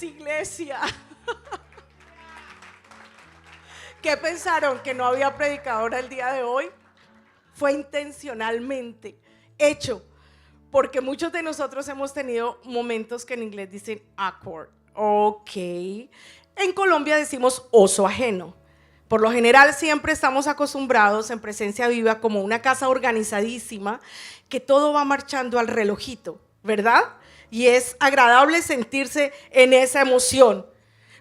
iglesia. ¿Qué pensaron? ¿Que no había predicadora el día de hoy? Fue intencionalmente hecho, porque muchos de nosotros hemos tenido momentos que en inglés dicen awkward. Ok. En Colombia decimos oso ajeno. Por lo general siempre estamos acostumbrados en Presencia Viva como una casa organizadísima, que todo va marchando al relojito, ¿verdad? Y es agradable sentirse en esa emoción.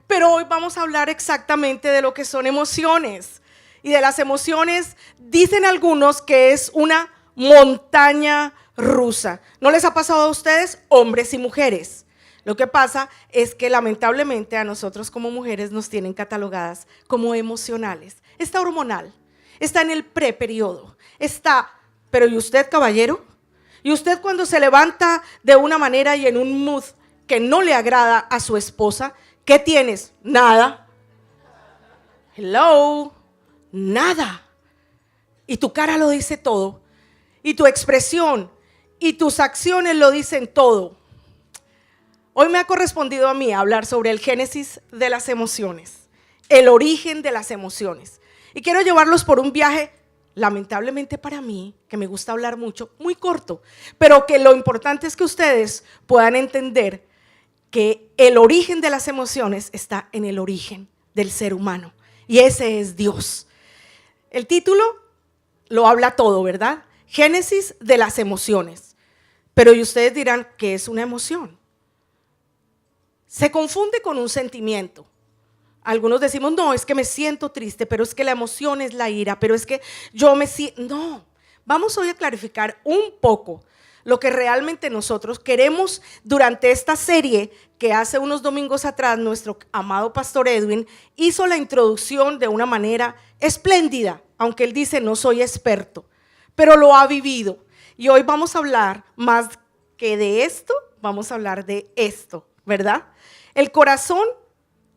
Pero hoy vamos a hablar exactamente de lo que son emociones. Y de las emociones dicen algunos que es una montaña rusa. ¿No les ha pasado a ustedes, hombres y mujeres? Lo que pasa es que lamentablemente a nosotros como mujeres nos tienen catalogadas como emocionales. Está hormonal, está en el preperiodo, está, pero ¿y usted, caballero? ¿Y usted cuando se levanta de una manera y en un mood que no le agrada a su esposa, qué tienes? Nada. Hello, nada. Y tu cara lo dice todo, y tu expresión y tus acciones lo dicen todo. Hoy me ha correspondido a mí hablar sobre el génesis de las emociones, el origen de las emociones. Y quiero llevarlos por un viaje, lamentablemente para mí, que me gusta hablar mucho, muy corto, pero que lo importante es que ustedes puedan entender que el origen de las emociones está en el origen del ser humano, y ese es Dios. El título lo habla todo, ¿verdad? Génesis de las emociones. Pero y ustedes dirán, ¿qué es una emoción? Se confunde con un sentimiento. Algunos decimos, no, es que me siento triste, pero es que la emoción es la ira, pero es que yo me siento… No, vamos hoy a clarificar un poco lo que realmente nosotros queremos durante esta serie que hace unos domingos atrás nuestro amado pastor Edwin hizo la introducción de una manera espléndida, aunque él dice no soy experto, pero lo ha vivido. Y hoy vamos a hablar más que de esto, vamos a hablar de esto, ¿verdad? El corazón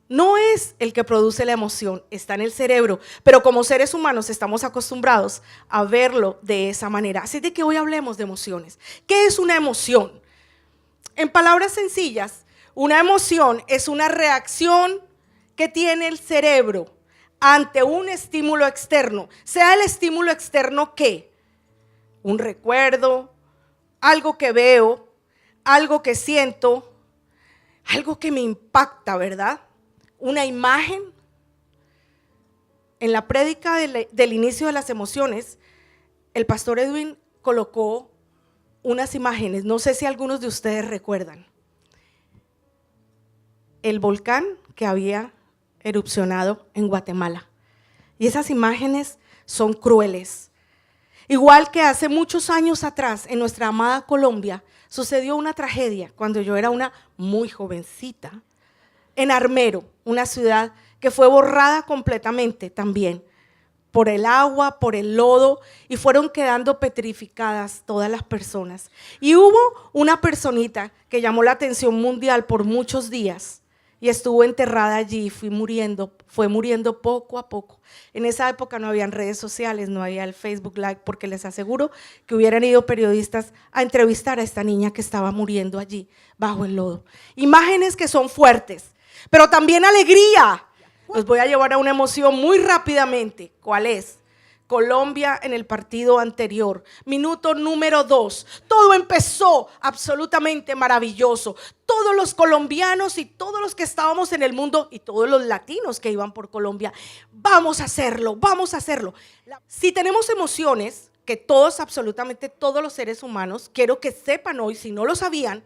no es el que produce la emoción, está en el cerebro, pero como seres humanos estamos acostumbrados a verlo de esa manera. Así de que hoy hablemos de emociones. ¿Qué es una emoción? En palabras sencillas, una emoción es una reacción que tiene el cerebro ante un estímulo externo. Sea el estímulo externo ¿qué? Un recuerdo, algo que veo, algo que siento, algo que me impacta, ¿verdad? Una imagen. En la prédica del inicio de las emociones, el pastor Edwin colocó unas imágenes, no sé si algunos de ustedes recuerdan. El volcán que había erupcionado en Guatemala. Y esas imágenes son crueles. Igual que hace muchos años atrás, en nuestra amada Colombia, sucedió una tragedia cuando yo era una muy jovencita, en Armero, una ciudad que fue borrada completamente también por el agua, por el lodo, y fueron quedando petrificadas todas las personas. Y hubo una personita que llamó la atención mundial por muchos días y estuvo enterrada allí, fue muriendo poco a poco. En esa época no habían redes sociales, no había el Facebook Live, porque les aseguro que hubieran ido periodistas a entrevistar a esta niña que estaba muriendo allí bajo el lodo. Imágenes que son fuertes, pero también alegría. Los voy a llevar a una emoción muy rápidamente. ¿Cuál es? Colombia en el partido anterior, minuto número 2, todo empezó absolutamente maravilloso. Todos los colombianos y todos los que estábamos en el mundo y todos los latinos que iban por Colombia, vamos a hacerlo, vamos a hacerlo. Si tenemos emociones, que todos, absolutamente todos los seres humanos, quiero que sepan hoy, si no lo sabían,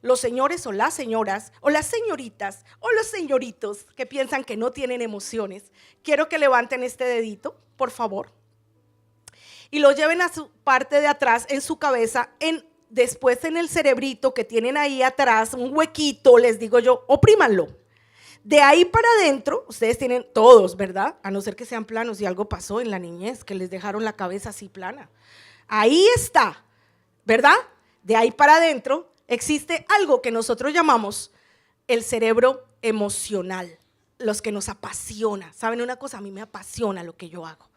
los señores o las señoras o las señoritas o los señoritos que piensan que no tienen emociones, quiero que levanten este dedito, por favor, y lo lleven a su parte de atrás en su cabeza, después en el cerebrito que tienen ahí atrás, un huequito, les digo yo, oprímanlo. De ahí para adentro, ustedes tienen todos, ¿verdad? A no ser que sean planos y algo pasó en la niñez, que les dejaron la cabeza así plana. Ahí está, ¿verdad? De ahí para adentro existe algo que nosotros llamamos el cerebro emocional, los que nos apasiona. ¿Saben una cosa? A mí me apasiona lo que yo hago.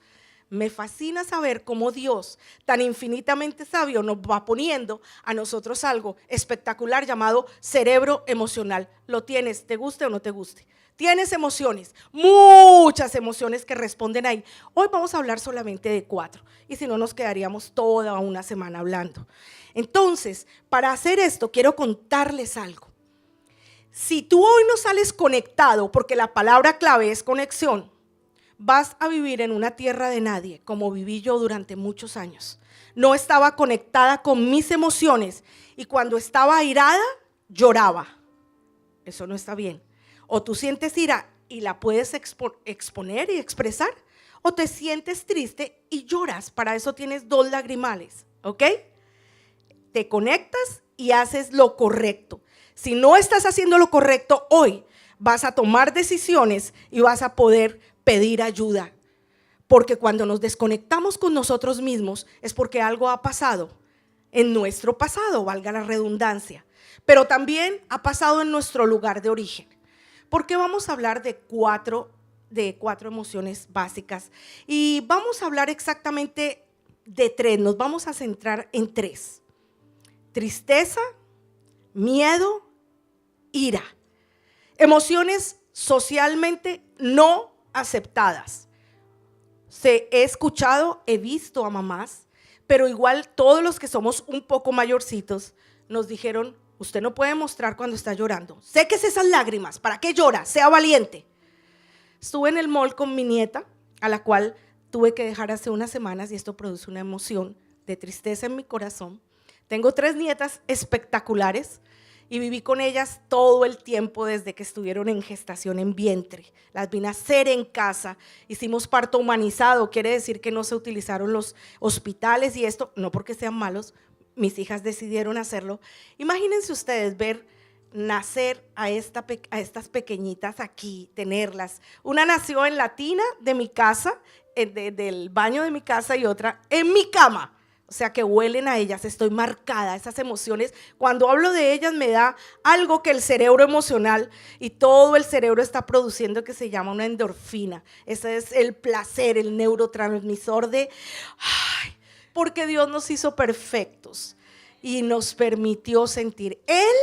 Me fascina saber cómo Dios, tan infinitamente sabio, nos va poniendo a nosotros algo espectacular llamado cerebro emocional. Lo tienes, te guste o no te guste. Tienes emociones, muchas emociones que responden ahí. Hoy vamos a hablar solamente de 4 y si no nos quedaríamos toda una semana hablando. Entonces, para hacer esto quiero contarles algo. Si tú hoy no sales conectado, porque la palabra clave es conexión, vas a vivir en una tierra de nadie, como viví yo durante muchos años. No estaba conectada con mis emociones y cuando estaba airada, lloraba. Eso no está bien. O tú sientes ira y la puedes exponer y expresar, o te sientes triste y lloras. Para eso tienes 2 lagrimales, ¿ok? Te conectas y haces lo correcto. Si no estás haciendo lo correcto hoy, vas a tomar decisiones y vas a poder pedir ayuda, porque cuando nos desconectamos con nosotros mismos es porque algo ha pasado en nuestro pasado, valga la redundancia, pero también ha pasado en nuestro lugar de origen. Porque vamos a hablar de cuatro emociones básicas y vamos a hablar exactamente de 3, nos vamos a centrar en 3: tristeza, miedo, ira. Emociones socialmente no aceptadas. He escuchado, he visto a mamás, pero igual todos los que somos un poco mayorcitos nos dijeron: usted no puede mostrar cuando está llorando. Séquese esas lágrimas, ¿para qué llora? Sea valiente. Estuve en el mall con mi nieta, a la cual tuve que dejar hace unas semanas y esto produce una emoción de tristeza en mi corazón. Tengo 3 nietas espectaculares y viví con ellas todo el tiempo desde que estuvieron en gestación en vientre. Las vi nacer en casa, hicimos parto humanizado, quiere decir que no se utilizaron los hospitales y esto, no porque sean malos, mis hijas decidieron hacerlo. Imagínense ustedes ver nacer a estas pequeñitas aquí, tenerlas. Una nació en la tina de mi casa, del baño de mi casa, y otra en mi cama. O sea que huelen a ellas, estoy marcada, esas emociones. Cuando hablo de ellas me da algo que el cerebro emocional y todo el cerebro está produciendo que se llama una endorfina. Ese es el placer, el neurotransmisor de, ay, porque Dios nos hizo perfectos y nos permitió sentir. Él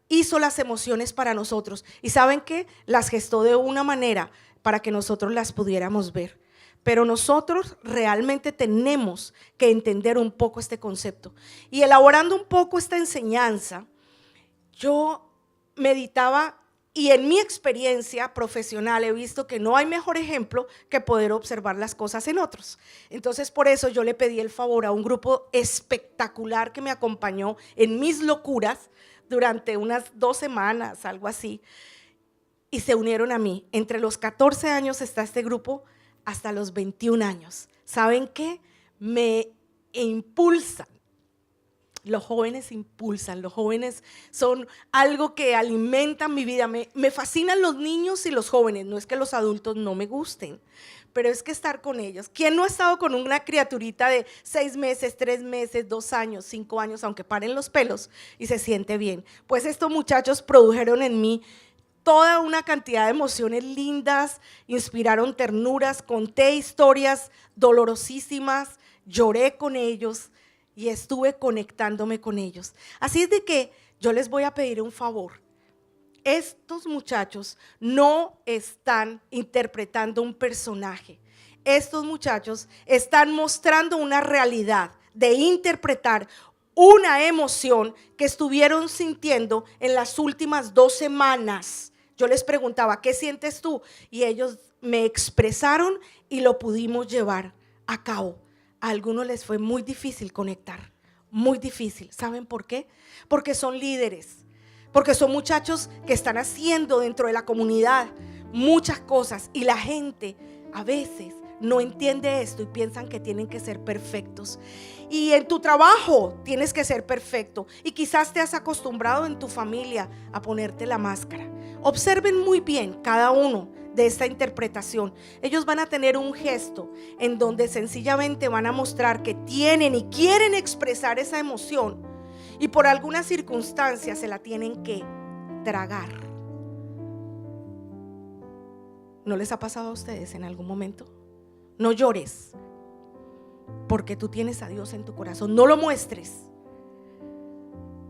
hizo las emociones para nosotros y ¿saben qué? Las gestó de una manera para que nosotros las pudiéramos ver. Pero nosotros realmente tenemos que entender un poco este concepto. Y elaborando un poco esta enseñanza, yo meditaba y en mi experiencia profesional he visto que no hay mejor ejemplo que poder observar las cosas en otros. Entonces por eso yo le pedí el favor a un grupo espectacular que me acompañó en mis locuras durante unas 2 semanas, algo así, y se unieron a mí. Entre los 14 años está este grupo hasta los 21 años. ¿Saben qué? Me impulsan. Los jóvenes impulsan, los jóvenes son algo que alimentan mi vida. Me fascinan los niños y los jóvenes, no es que los adultos no me gusten, pero es que estar con ellos. ¿Quién no ha estado con una criaturita de 6 meses, 3 meses, 2 años, 5 años, aunque paren los pelos y se siente bien? Pues estos muchachos produjeron en mí toda una cantidad de emociones lindas, inspiraron ternuras, conté historias dolorosísimas, lloré con ellos y estuve conectándome con ellos. Así es de que yo les voy a pedir un favor. Estos muchachos no están interpretando un personaje. Estos muchachos están mostrando una realidad de interpretar una emoción que estuvieron sintiendo en las últimas 2 semanas. Yo les preguntaba, ¿qué sientes tú? Y ellos me expresaron y lo pudimos llevar a cabo. A algunos les fue muy difícil conectar, muy difícil. ¿Saben por qué? Porque son líderes, porque son muchachos que están haciendo dentro de la comunidad muchas cosas y la gente a veces no entiende esto y piensan que tienen que ser perfectos. Y en tu trabajo tienes que ser perfecto y quizás te has acostumbrado en tu familia a ponerte la máscara. Observen muy bien cada uno de esta interpretación. Ellos van a tener un gesto en donde sencillamente van a mostrar que tienen y quieren expresar esa emoción y por alguna circunstancia se la tienen que tragar. ¿No les ha pasado a ustedes en algún momento? No llores, porque tú tienes a Dios en tu corazón. No lo muestres.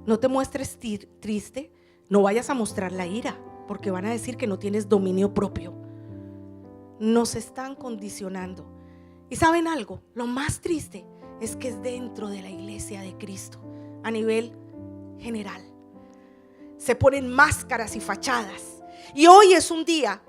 No te muestres triste. No vayas a mostrar la ira, porque van a decir que no tienes dominio propio. Nos están condicionando. ¿Y saben algo? Lo más triste es que es dentro de la iglesia de Cristo, a nivel general. Se ponen máscaras y fachadas. Y hoy es un día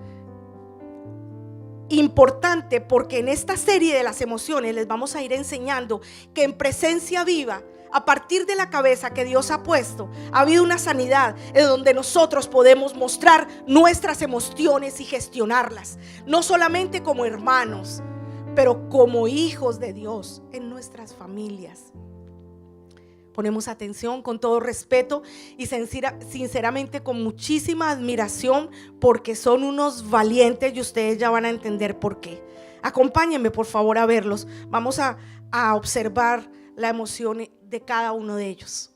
importante, porque en esta serie de las emociones les vamos a ir enseñando que en presencia viva, a partir de la cabeza que Dios ha puesto, ha habido una sanidad en donde nosotros podemos mostrar nuestras emociones y gestionarlas, no solamente como hermanos, pero como hijos de Dios en nuestras familias. Ponemos atención con todo respeto y sinceramente con muchísima admiración, porque son unos valientes y ustedes ya van a entender por qué. Acompáñenme por favor a verlos. Vamos a observar la emoción de cada uno de ellos.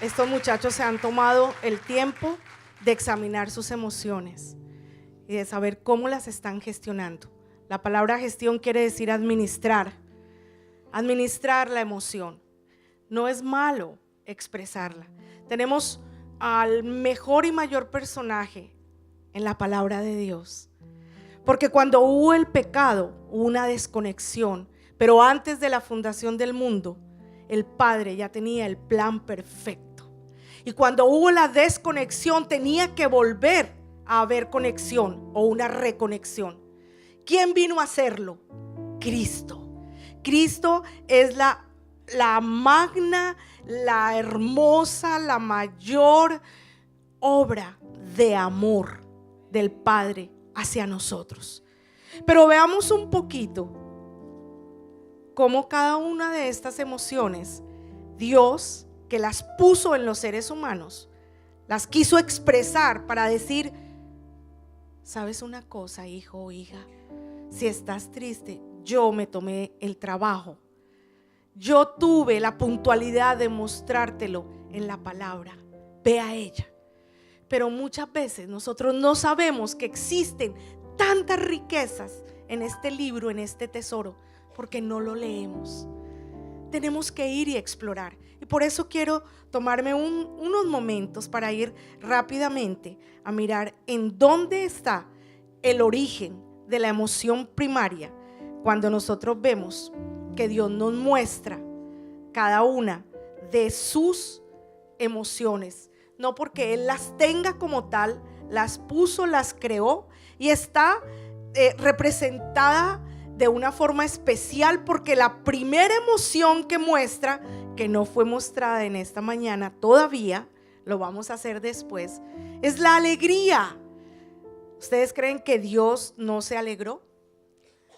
Estos muchachos se han tomado el tiempo de examinar sus emociones y de saber cómo las están gestionando. La palabra gestión quiere decir administrar la emoción. No es malo expresarla. Tenemos al mejor y mayor personaje en la palabra de Dios. Porque cuando hubo el pecado, hubo una desconexión. Pero antes de la fundación del mundo, el Padre ya tenía el plan perfecto. Y cuando hubo la desconexión, tenía que volver a haber conexión o una reconexión. ¿Quién vino a hacerlo? Cristo. Cristo es la magna, la hermosa, la mayor obra de amor del Padre hacia nosotros. Pero veamos un poquito cómo cada una de estas emociones, Dios, que las puso en los seres humanos, las quiso expresar para decir: ¿sabes una cosa, hijo o hija? Si estás triste, yo me tomé el trabajo. Yo tuve la puntualidad de mostrártelo en la palabra. Ve a ella. Pero muchas veces nosotros no sabemos que existen tantas riquezas en este libro, en este tesoro, porque no lo leemos. Tenemos que ir y explorar. Y por eso quiero tomarme unos momentos para ir rápidamente a mirar en dónde está el origen de la emoción primaria, cuando nosotros vemos que Dios nos muestra cada una de sus emociones. No porque Él las tenga como tal, las puso, las creó y está representada de una forma especial, porque la primera emoción que muestra, que no fue mostrada en esta mañana todavía, lo vamos a hacer después, es la alegría. ¿Ustedes creen que Dios no se alegró?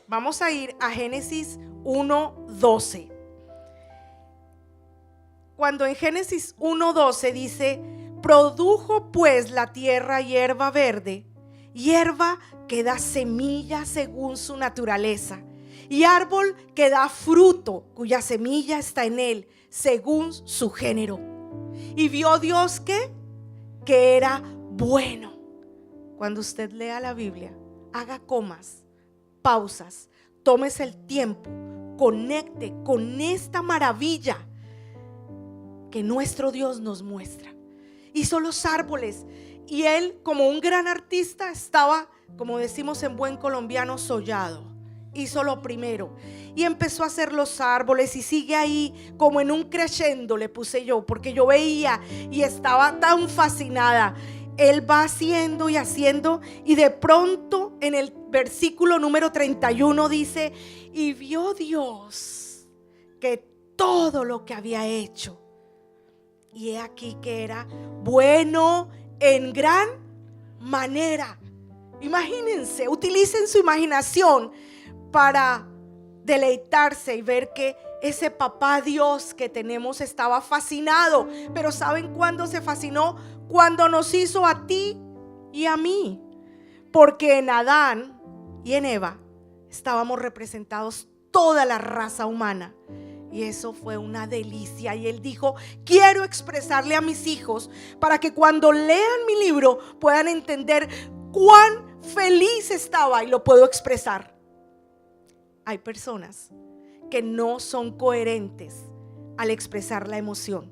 Vamos a ir a Génesis 1:12. Cuando en Génesis 1:12 dice: produjo pues la tierra hierba verde, hierba que da semilla según su naturaleza, y árbol que da fruto cuya semilla está en él según su género. Y vio Dios que era bueno. Cuando usted lea la Biblia, haga comas, pausas, tómese el tiempo, conecte con esta maravilla que nuestro Dios nos muestra. Hizo los árboles y Él, como un gran artista, estaba, como decimos en buen colombiano, sollado. Hizo lo primero y empezó a hacer los árboles, y sigue ahí como en un crescendo, le puse yo, porque yo veía y estaba tan fascinada. Él va haciendo y haciendo, y de pronto en el versículo número 31 dice: y vio Dios que todo lo que había hecho, y he aquí que era bueno en gran manera. Imagínense, utilicen su imaginación para deleitarse y ver que ese papá Dios que tenemos estaba fascinado. Pero ¿saben cuándo se fascinó? Cuando nos hizo a ti y a mí. Porque en Adán y en Eva estábamos representados toda la raza humana. Y eso fue una delicia. Y Él dijo: quiero expresarle a mis hijos para que cuando lean mi libro puedan entender cuán feliz estaba, y lo puedo expresar. Hay personas que no son coherentes al expresar la emoción.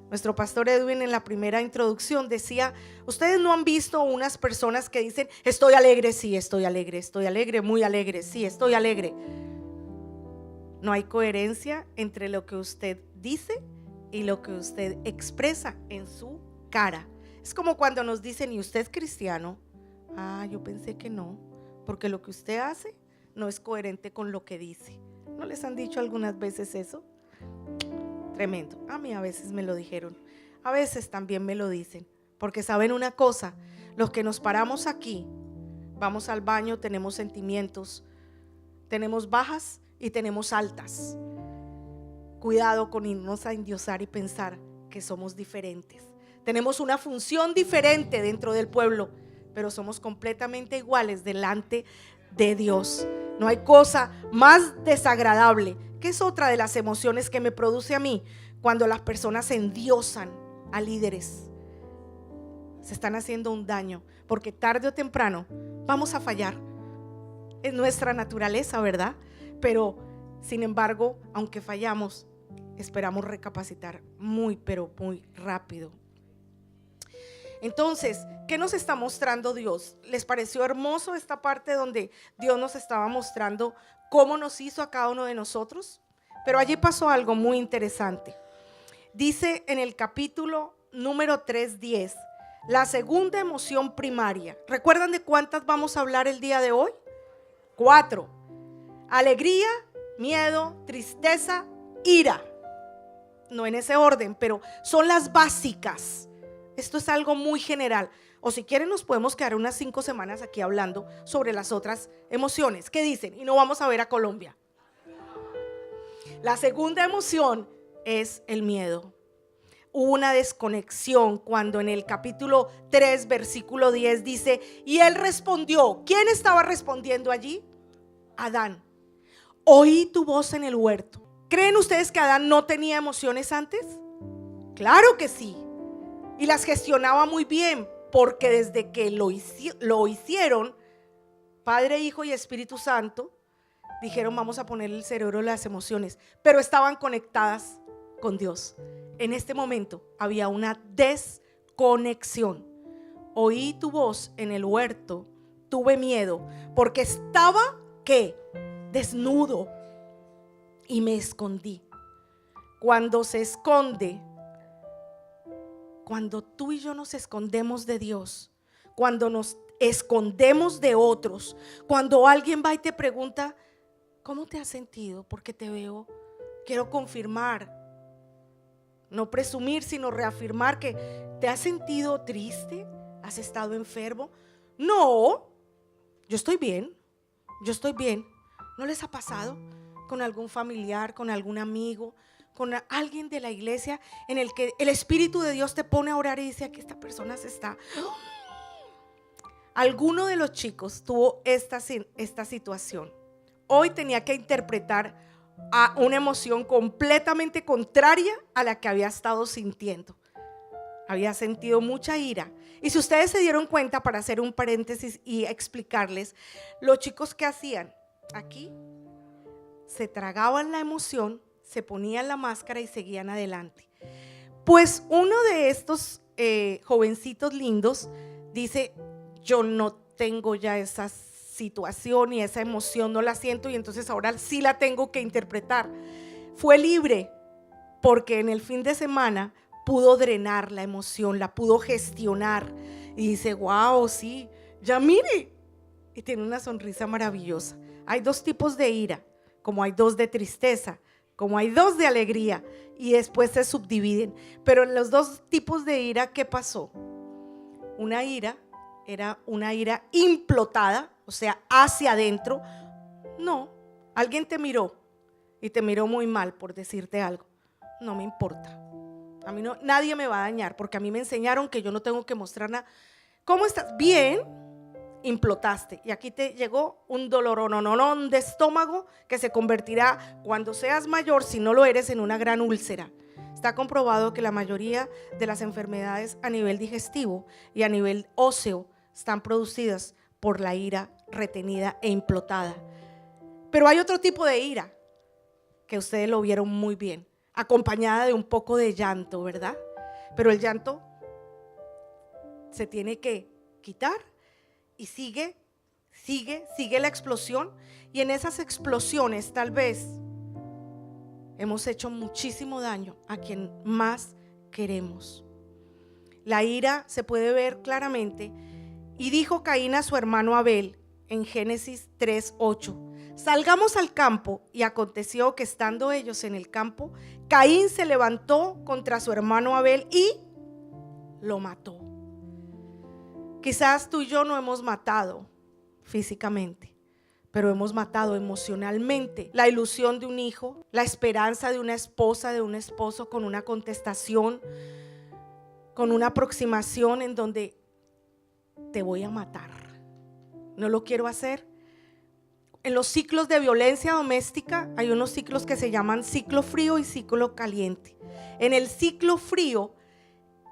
Nuestro pastor Edwin, en la primera introducción, decía: ustedes no han visto unas personas que dicen: estoy alegre, sí, estoy alegre, muy alegre, sí, estoy alegre. No hay coherencia entre lo que usted dice y lo que usted expresa en su cara. Es como cuando nos dicen: ¿y usted es cristiano? Ah, yo pensé que no, porque lo que usted hace no es coherente con lo que dice. ¿No les han dicho algunas veces eso? Tremendo. A mí a veces me lo dijeron, a veces también me lo dicen, porque saben una cosa: los que nos paramos aquí, vamos al baño, tenemos sentimientos, tenemos bajas y tenemos altas. Cuidado con irnos a endiosar y pensar que somos diferentes. Tenemos una función diferente dentro del pueblo, pero somos completamente iguales delante de Dios. No hay cosa más desagradable, que es otra de las emociones que me produce a mí, cuando las personas se endiosan a líderes. Se están haciendo un daño, porque tarde o temprano vamos a fallar. Es nuestra naturaleza, ¿verdad? Pero, sin embargo, aunque fallamos, esperamos recapacitar pero muy rápido. Entonces, ¿qué nos está mostrando Dios? ¿Les pareció hermoso esta parte donde Dios nos estaba mostrando cómo nos hizo a cada uno de nosotros? Pero allí pasó algo muy interesante. Dice en el capítulo número 3:10, la segunda emoción primaria. ¿Recuerdan de cuántas vamos a hablar el día de hoy? 4. Alegría, miedo, tristeza, ira. No en ese orden, pero son las básicas. Esto es algo muy general. O si quieren nos podemos quedar unas 5 semanas aquí hablando sobre las otras emociones. ¿Qué dicen? Y no vamos a ver a Colombia. La segunda emoción es el miedo. Hubo una desconexión cuando en el capítulo 3 versículo 10 dice, y él respondió. ¿Quién estaba respondiendo allí? Adán. Oí tu voz en el huerto. ¿Creen ustedes que Adán no tenía emociones antes? Claro que sí. Y las gestionaba muy bien, porque desde que lo hicieron, Padre, Hijo y Espíritu Santo, dijeron vamos a poner el cerebro de las emociones, pero estaban conectadas con Dios. En este momento había una desconexión. Oí tu voz en el huerto, tuve miedo, porque estaba, ¿qué? Desnudo, y me escondí. Cuando se esconde, cuando tú y yo nos escondemos de Dios, cuando nos escondemos de otros, cuando alguien va y te pregunta, ¿cómo te has sentido? Porque te veo, quiero confirmar, no presumir, sino reafirmar que te has sentido triste, has estado enfermo. No, yo estoy bien, yo estoy bien. ¿No les ha pasado con algún familiar, con algún amigo, con alguien de la iglesia en el que el Espíritu de Dios te pone a orar y dice que esta persona se está... Alguno de los chicos tuvo esta situación. Hoy tenía que interpretar a una emoción completamente contraria a la que había estado sintiendo. Había sentido mucha ira. Y si ustedes se dieron cuenta, para hacer un paréntesis y explicarles, los chicos que hacían aquí, se tragaban la emoción, se ponían la máscara y seguían adelante. Pues uno de estos jovencitos lindos dice, yo no tengo ya esa situación y esa emoción, no la siento, y entonces ahora sí la tengo que interpretar. Fue libre porque en el fin de semana pudo drenar la emoción, la pudo gestionar y dice, wow, sí, ya mire, y tiene una sonrisa maravillosa. Hay 2 tipos de ira, como hay 2 de tristeza, como hay 2 de alegría, y después se subdividen. Pero en los 2 tipos de ira, ¿qué pasó? Una ira era una ira implotada, o sea, hacia adentro. No, alguien te miró y te miró muy mal por decirte algo. No me importa. A mí no, nadie me va a dañar, porque a mí me enseñaron que yo no tengo que mostrar nada. ¿Cómo estás? Bien. Implotaste y aquí te llegó un dolor de estómago que se convertirá cuando seas mayor, si no lo eres, en una gran úlcera. Está comprobado que la mayoría de las enfermedades a nivel digestivo y a nivel óseo están producidas por la ira retenida e implotada. Pero hay otro tipo de ira que ustedes lo vieron muy bien, acompañada de un poco de llanto, ¿verdad? Pero el llanto se tiene que quitar. Y sigue la explosión, y en esas explosiones tal vez hemos hecho muchísimo daño a quien más queremos. La ira se puede ver claramente. Y dijo Caín a su hermano Abel en Génesis 3:8, salgamos al campo. Y aconteció que estando ellos en el campo, Caín se levantó contra su hermano Abel y lo mató. Quizás tú y yo no hemos matado físicamente, pero hemos matado emocionalmente la ilusión de un hijo, la esperanza de una esposa, de un esposo, con una contestación, con una aproximación en donde te voy a matar, no lo quiero hacer. En los ciclos de violencia doméstica hay unos ciclos que se llaman ciclo frío y ciclo caliente. En el ciclo frío,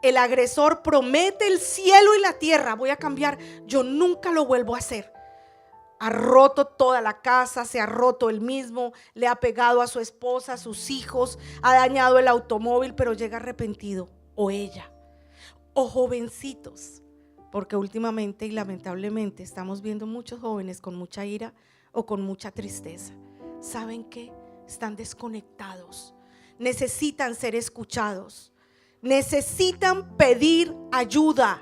el agresor promete el cielo y la tierra, voy a cambiar, yo nunca lo vuelvo a hacer. Ha roto toda la casa, se ha roto él mismo, le ha pegado a su esposa, a sus hijos, ha dañado el automóvil, pero llega arrepentido, o ella, o jovencitos, porque últimamente y lamentablemente estamos viendo muchos jóvenes con mucha ira o con mucha tristeza. ¿Saben qué? Están desconectados, necesitan ser escuchados, necesitan pedir ayuda.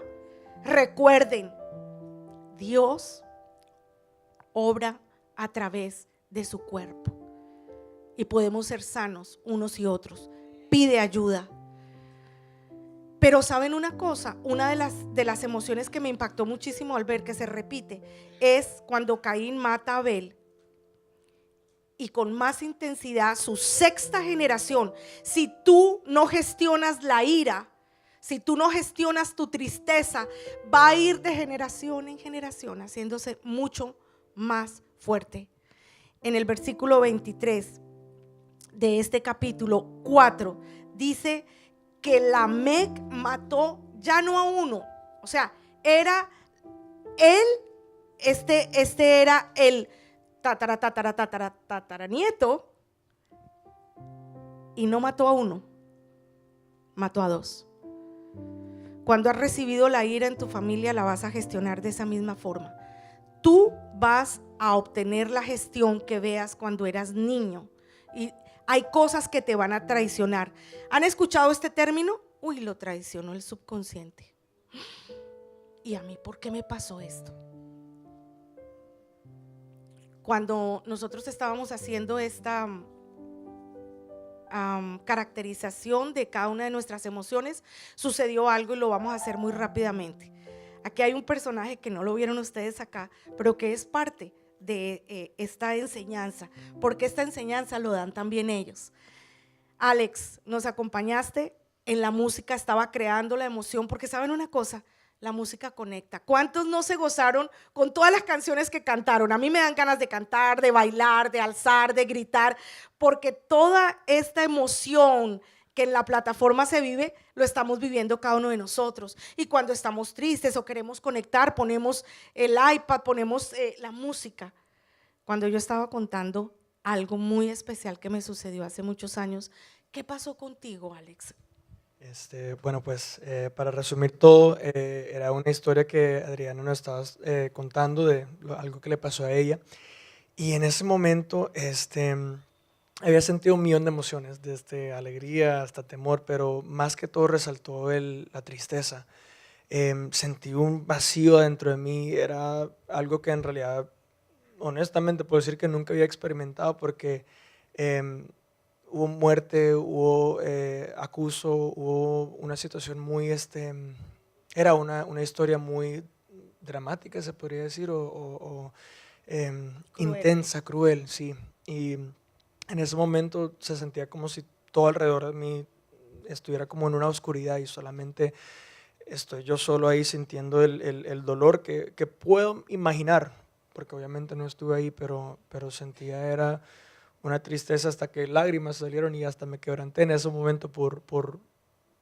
Recuerden, Dios obra a través de su cuerpo y podemos ser sanos unos y otros. Pide ayuda. Pero ¿saben una cosa? Una de las emociones que me impactó muchísimo al ver que se repite es cuando Caín mata a Abel, y con más intensidad su sexta generación. Si tú no gestionas la ira, si tú no gestionas tu tristeza, va a ir de generación en generación haciéndose mucho más fuerte. En el versículo 23 de este capítulo 4 dice que Lamec mató ya no a uno, o sea, era él, este era el tataranieto, y no mató a uno, mató a dos. Cuando has recibido la ira en tu familia, la vas a gestionar de esa misma forma. Tú vas a obtener la gestión que veas cuando eras niño, y hay cosas que te van a traicionar. ¿Han escuchado este término? Uy, lo traicionó el subconsciente. ¿Y a mí por qué me pasó esto? Cuando nosotros estábamos haciendo esta caracterización de cada una de nuestras emociones, sucedió algo y lo vamos a hacer muy rápidamente. Aquí hay un personaje que no lo vieron ustedes acá, pero que es parte de esta enseñanza, porque esta enseñanza lo dan también ellos. Alex, nos acompañaste en la música, estaba creando la emoción, porque saben una cosa, la música conecta. ¿Cuántos no se gozaron con todas las canciones que cantaron? A mí me dan ganas de cantar, de bailar, de alzar, de gritar, porque toda esta emoción que en la plataforma se vive, lo estamos viviendo cada uno de nosotros. Y cuando estamos tristes o queremos conectar, ponemos el iPad, ponemos la música. Cuando yo estaba contando algo muy especial que me sucedió hace muchos años, ¿qué pasó contigo, Alex? Bueno, pues para resumir todo, era una historia que Adriana nos estaba contando de algo que le pasó a ella, y en ese momento había sentido un millón de emociones, desde alegría hasta temor, pero más que todo resaltó la tristeza. Sentí un vacío dentro de mí, era algo que en realidad, honestamente puedo decir que nunca había experimentado, porque hubo muerte, hubo acuso, hubo una situación muy, era una historia muy dramática, se podría decir, o intensa, cruel, sí. Y en ese momento se sentía como si todo alrededor de mí estuviera como en una oscuridad, y solamente estoy yo solo ahí sintiendo el dolor que puedo imaginar, porque obviamente no estuve ahí, pero sentía era una tristeza hasta que lágrimas salieron, y hasta me quebranté en ese momento por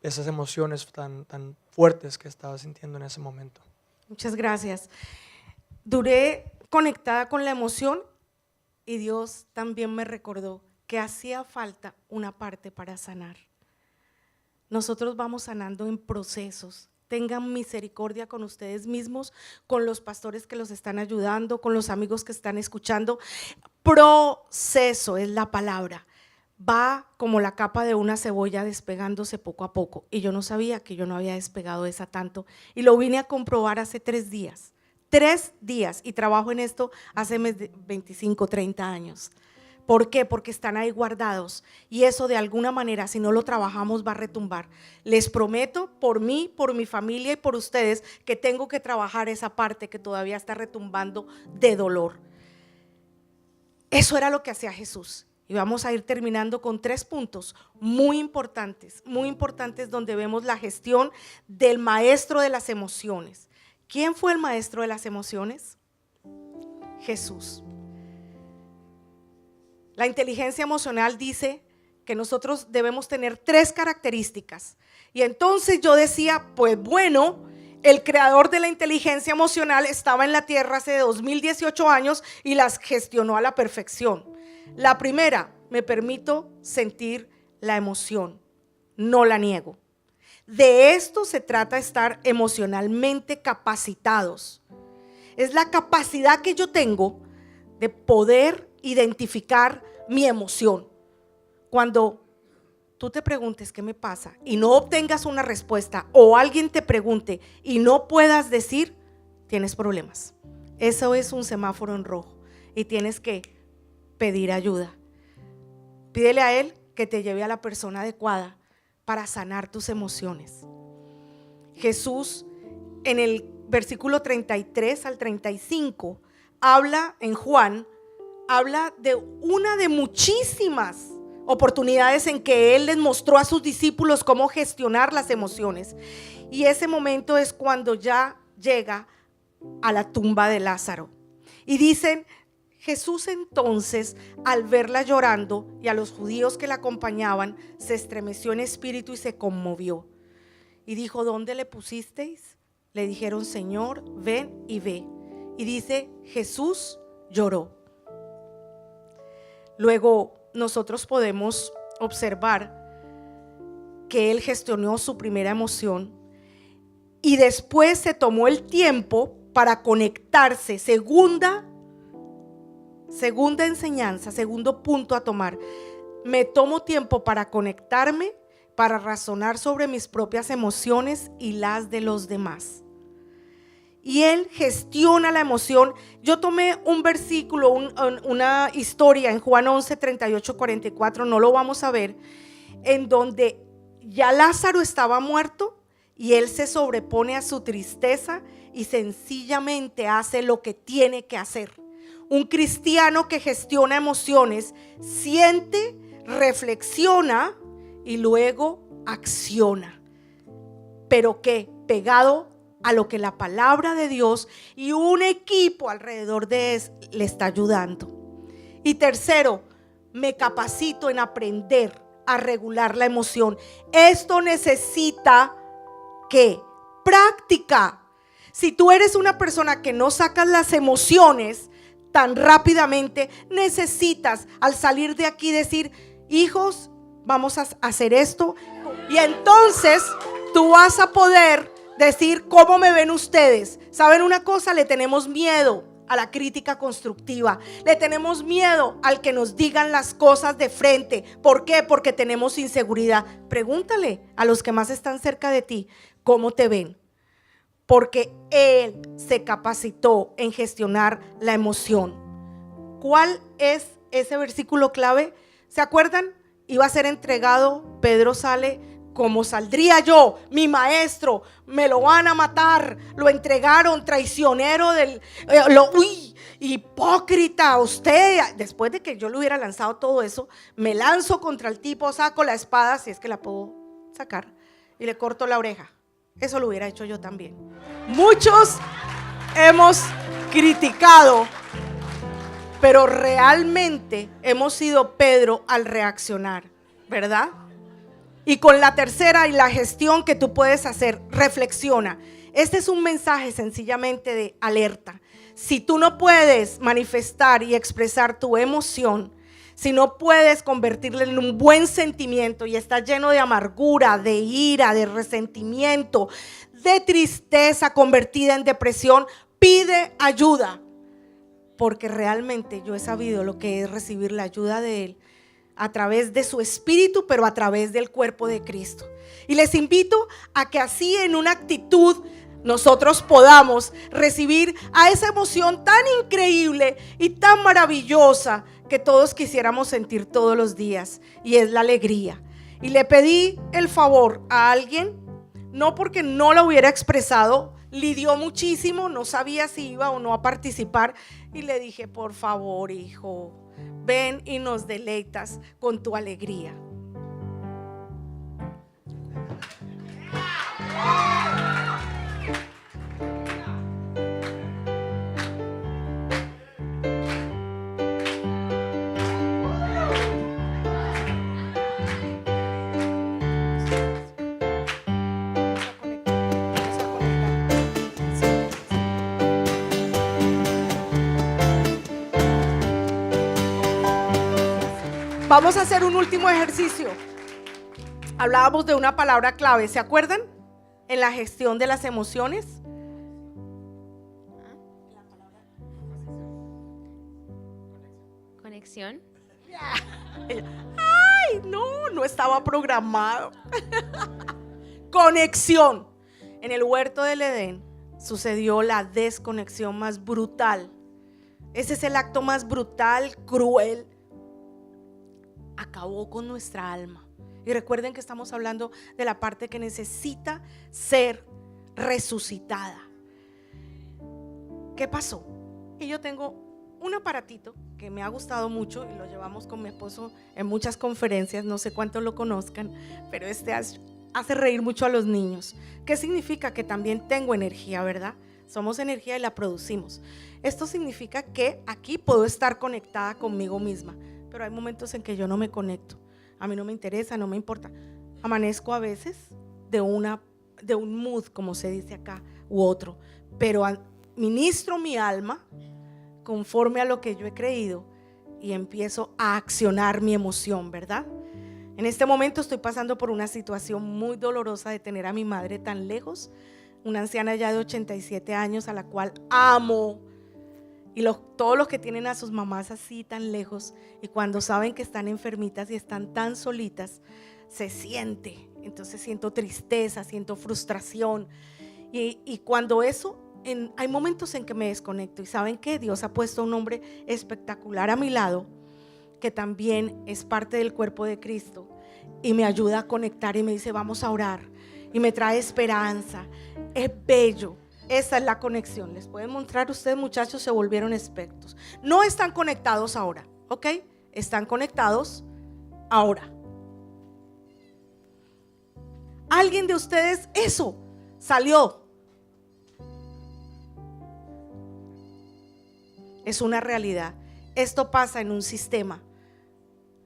esas emociones tan fuertes que estaba sintiendo en ese momento. Muchas gracias. Duré conectada con la emoción, y Dios también me recordó que hacía falta una parte para sanar. Nosotros vamos sanando en procesos. Tengan misericordia con ustedes mismos, con los pastores que los están ayudando, con los amigos que están escuchando. Proceso es la palabra. Va como la capa de una cebolla despegándose poco a poco, y yo no sabía que yo no había despegado esa tanto, y lo vine a comprobar hace 3 días. 3 días, y trabajo en esto hace 25, 30 años. ¿Por qué? Porque están ahí guardados, y eso de alguna manera, si no lo trabajamos, va a retumbar. Les prometo, por mí, por mi familia y por ustedes, que tengo que trabajar esa parte que todavía está retumbando de dolor. Eso era lo que hacía Jesús. Y vamos a ir terminando con 3 puntos muy importantes donde vemos la gestión del maestro de las emociones. ¿Quién fue el maestro de las emociones? Jesús. La inteligencia emocional dice que nosotros debemos tener 3 características. Y entonces yo decía, pues bueno, el creador de la inteligencia emocional estaba en la tierra hace 2018 años y las gestionó a la perfección. La primera, me permito sentir la emoción, no la niego. De esto se trata, estar emocionalmente capacitados. Es la capacidad que yo tengo de poder identificar mi emoción. Cuando tú te preguntes qué me pasa y no obtengas una respuesta, o alguien te pregunte y no puedas decir, tienes problemas. Eso es un semáforo en rojo y tienes que pedir ayuda. Pídele a Él que te lleve a la persona adecuada para sanar tus emociones. Jesús, en el versículo 33 al 35, habla en Juan, habla de una de muchísimas oportunidades en que Él les mostró a sus discípulos cómo gestionar las emociones. Y ese momento es cuando ya llega a la tumba de Lázaro. Y dicen, Jesús entonces, al verla llorando y a los judíos que la acompañaban, se estremeció en espíritu y se conmovió. Y dijo, ¿dónde le pusisteis? Le dijeron, Señor, ven y ve. Y dice, Jesús lloró. Luego nosotros podemos observar que Él gestionó su primera emoción y después se tomó el tiempo para conectarse. Segunda enseñanza, segundo punto a tomar. Me tomo tiempo para conectarme, para razonar sobre mis propias emociones y las de los demás. Y Él gestiona la emoción. Yo tomé un versículo, una historia en Juan 11, 38, 44, no lo vamos a ver, en donde ya Lázaro estaba muerto y Él se sobrepone a su tristeza y sencillamente hace lo que tiene que hacer. Un cristiano que gestiona emociones, siente, reflexiona y luego acciona. Pero que pegado a lo que la palabra de Dios y un equipo alrededor de él le está ayudando. Y tercero, me capacito en aprender a regular la emoción. Esto necesita ¿qué? Práctica. Si tú eres una persona que no sacas las emociones tan rápidamente, necesitas al salir de aquí decir, hijos, vamos a hacer esto. Y entonces tú vas a poder decir, ¿cómo me ven ustedes? ¿Saben una cosa? Le tenemos miedo a la crítica constructiva. Le tenemos miedo al que nos digan las cosas de frente. ¿Por qué? Porque tenemos inseguridad. Pregúntale a los que más están cerca de ti, ¿cómo te ven? Porque Él se capacitó en gestionar la emoción. ¿Cuál es ese versículo clave? ¿Se acuerdan? Iba a ser entregado, Pedro sale, ¿cómo saldría yo? Mi maestro, me lo van a matar. Lo entregaron, traicionero hipócrita. Usted, después de que yo le hubiera lanzado todo eso, me lanzo contra el tipo, saco la espada, si es que la puedo sacar, y le corto la oreja. Eso lo hubiera hecho yo también. Muchos hemos criticado, pero realmente hemos sido Pedro al reaccionar, ¿verdad? Y con la tercera y la gestión que tú puedes hacer, reflexiona. Este es un mensaje sencillamente de alerta. Si tú no puedes manifestar y expresar tu emoción, si no puedes convertirla en un buen sentimiento y está lleno de amargura, de ira, de resentimiento, de tristeza convertida en depresión, pide ayuda. Porque realmente yo he sabido lo que es recibir la ayuda de Él a través de su espíritu, pero a través del cuerpo de Cristo. Y les invito a que así en una actitud nosotros podamos recibir a esa emoción tan increíble y tan maravillosa que todos quisiéramos sentir todos los días, y es la alegría. Y le pedí el favor a alguien, no porque no lo hubiera expresado, lidió muchísimo, no sabía si iba o no a participar, y le dije, por favor, hijo, ven y nos deleitas con tu alegría. Vamos a hacer un último ejercicio. Hablábamos de una palabra clave, ¿se acuerdan? En la gestión de las emociones. Conexión. Ay, no estaba programado. Conexión. En el huerto del Edén sucedió la desconexión más brutal. Ese es el acto más brutal, cruel. Acabó con nuestra alma. Y recuerden que estamos hablando de la parte que necesita ser resucitada. ¿Qué pasó? Y yo tengo un aparatito que me ha gustado mucho y lo llevamos con mi esposo en muchas conferencias, no sé cuántos lo conozcan, pero hace reír mucho a los niños. ¿Qué significa? Que también tengo energía, ¿verdad? Somos energía y la producimos. Esto significa que aquí puedo estar conectada conmigo misma, pero hay momentos en que yo no me conecto. A mí no me interesa, no me importa. Amanezco a veces de un mood, como se dice acá, u otro, pero ministro mi alma conforme a lo que yo he creído y empiezo a accionar mi emoción, ¿verdad? En este momento estoy pasando por una situación muy dolorosa de tener a mi madre tan lejos, una anciana ya de 87 años a la cual amo. Y todos los que tienen a sus mamás así tan lejos y cuando saben que están enfermitas y están tan solitas, se siente. Entonces siento tristeza, siento frustración. Y cuando eso, hay momentos en que me desconecto. Y ¿saben qué? Dios ha puesto un hombre espectacular a mi lado, que también es parte del cuerpo de Cristo. Y me ayuda a conectar y me dice, vamos a orar. Y me trae esperanza. Es bello. Esa es la conexión. Les pueden mostrar, ustedes muchachos se volvieron expertos. No están conectados ahora, ¿ok? Están conectados ahora. Alguien de ustedes, eso, salió. Es una realidad. Esto pasa en un sistema.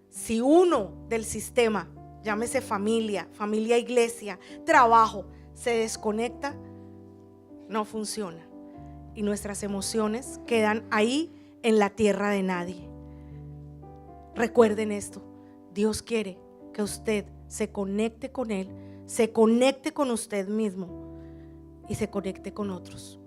Si uno del sistema, llámese familia, iglesia, trabajo, se desconecta, no funciona. Y nuestras emociones quedan ahí en la tierra de nadie. Recuerden esto. Dios quiere que usted se conecte con Él, se conecte con usted mismo y se conecte con otros.